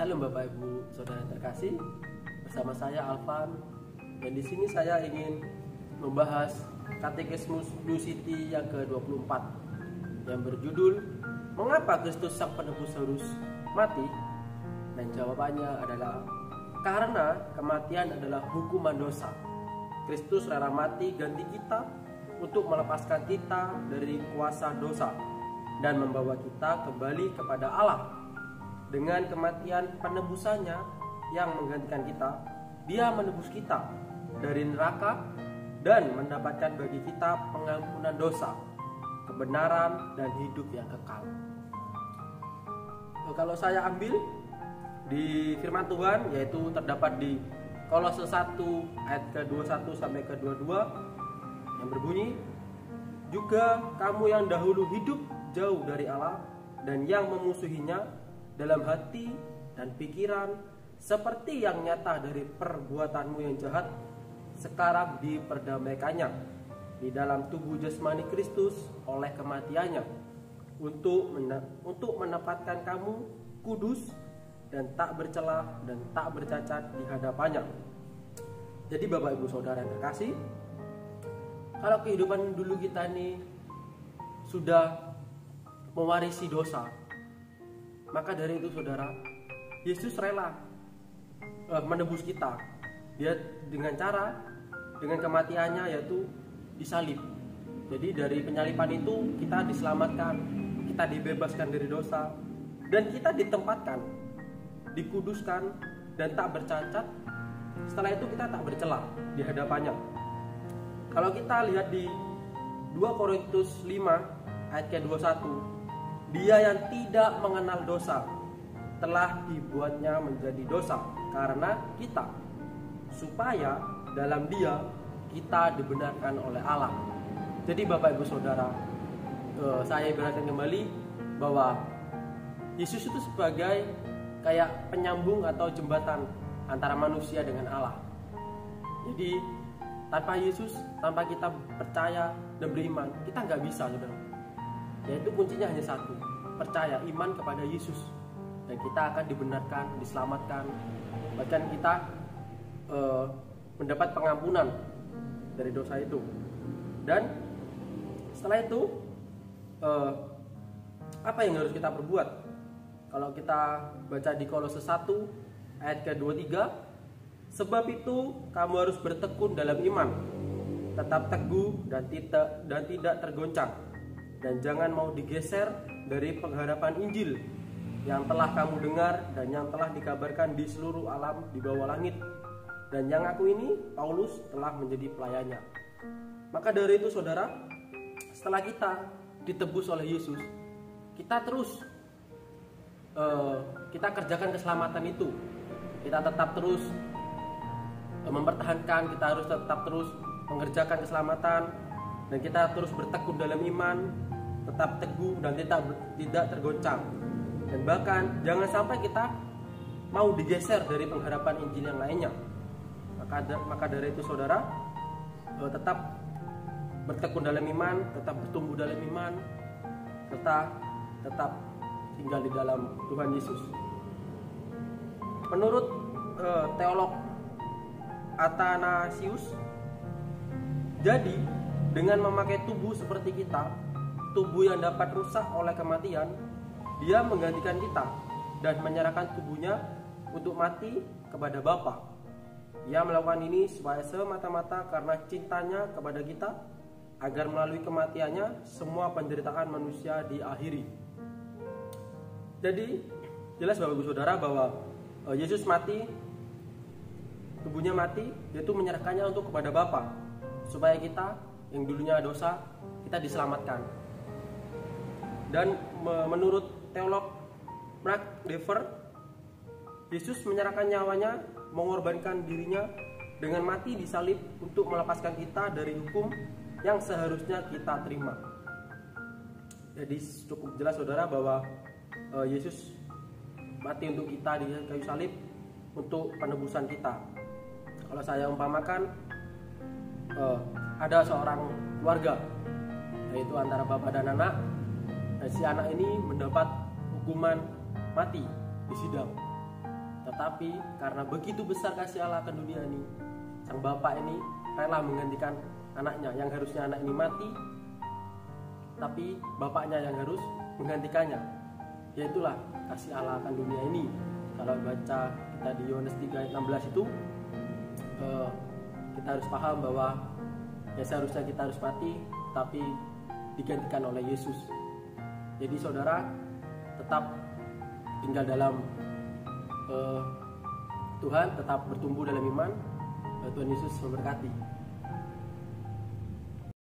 Halo Bapak Ibu Saudara yang terkasih, bersama saya Alvan, dan di sini saya ingin membahas Katekismus New City yang ke-24 yang berjudul Mengapa Kristus Sang Penebus harus mati? Dan jawabannya adalah karena kematian adalah hukuman dosa. Kristus rela mati ganti kita untuk melepaskan kita dari kuasa dosa dan membawa kita kembali kepada Allah. Dengan kematian penebusannya yang menggantikan kita, Dia menebus kita dari neraka dan mendapatkan bagi kita pengampunan dosa, kebenaran, dan hidup yang kekal. Kalau saya ambil di firman Tuhan, yaitu terdapat di Kolose 1 ayat ke-21 sampai ke-22 yang berbunyi, juga kamu yang dahulu hidup jauh dari Allah dan yang memusuhinya dalam hati dan pikiran, seperti yang nyata dari perbuatanmu yang jahat, sekarang diperdamaikannya di dalam tubuh jasmani Kristus oleh kematiannya, untuk menempatkan kamu kudus dan tak bercela dan tak bercacat di hadapannya. Jadi Bapak Ibu Saudara yang terkasih, kalau kehidupan dulu kita ini sudah mewarisi dosa, maka dari itu saudara, Yesus rela menebus kita. Dia dengan kematiannya, yaitu disalib. Jadi dari penyaliban itu kita diselamatkan, kita dibebaskan dari dosa, dan kita ditempatkan, dikuduskan, dan tak bercacat. Setelah itu kita tak bercela di hadapannya. Kalau kita lihat di 2 Korintus 5 ayat ke-21, Dia yang tidak mengenal dosa telah dibuatnya menjadi dosa karena kita, supaya dalam Dia kita dibenarkan oleh Allah. Jadi Bapak Ibu Saudara, saya ibaratkan kembali bahwa Yesus itu sebagai kayak penyambung atau jembatan antara manusia dengan Allah. Jadi tanpa Yesus, tanpa kita percaya dan beriman, kita nggak bisa, saudara. Yaitu kuncinya hanya satu, percaya, iman kepada Yesus, dan kita akan dibenarkan, diselamatkan, bahkan kita mendapat pengampunan dari dosa itu. Dan setelah itu apa yang harus kita perbuat? Kalau kita baca di Kolose 1 ayat ke-23, sebab itu kamu harus bertekun dalam iman, tetap teguh dan tidak tergoncang, dan jangan mau digeser dari pengharapan Injil yang telah kamu dengar dan yang telah dikabarkan di seluruh alam di bawah langit, dan yang aku ini, Paulus, telah menjadi pelayannya. Maka dari itu saudara, setelah kita ditebus oleh Yesus, kita terus kita kerjakan keselamatan itu. Kita tetap terus mempertahankan, kita harus tetap terus mengerjakan keselamatan, dan kita terus bertekun dalam iman, tetap teguh dan tidak tergoncang. Dan bahkan jangan sampai kita mau digeser dari pengharapan Injil yang lainnya. Maka dari itu saudara, tetap bertekun dalam iman, tetap bertumbuh dalam iman, tetap tinggal di dalam Tuhan Yesus. Menurut teolog Athanasius, jadi dengan memakai tubuh seperti kita, tubuh yang dapat rusak oleh kematian, Dia menggantikan kita dan menyerahkan tubuhnya untuk mati kepada Bapa. Ia melakukan ini supaya semata-mata karena cintanya kepada kita, agar melalui kematiannya semua penderitaan manusia diakhiri. Jadi jelas Bapak Ibu Saudara bahwa Yesus mati, tubuhnya mati, yaitu menyerahkannya untuk kepada Bapa, supaya kita yang dulunya dosa, kita diselamatkan. Dan menurut teolog Mark Dever, Yesus menyerahkan nyawanya, mengorbankan dirinya dengan mati di salib untuk melepaskan kita dari hukum yang seharusnya kita terima. Jadi cukup jelas saudara bahwa Yesus mati untuk kita di kayu salib untuk penebusan kita. Kalau saya umpamakan, ada seorang keluarga, yaitu antara bapak dan anak, dan si anak ini mendapat hukuman mati di sidang. Tetapi karena begitu besar kasih Allah akan dunia ini, sang Bapa ini rela menggantikan anaknya, yang harusnya anak ini mati, tapi bapaknya yang harus menggantikannya. Yaitulah kasih Allah akan dunia ini. Kalau baca kita di Yohanes 3 ayat 16 itu, kita harus paham bahwa ya seharusnya kita harus mati, tapi digantikan oleh Yesus. Jadi saudara tetap tinggal dalam Tuhan, tetap bertumbuh dalam iman. Tuhan Yesus memberkati.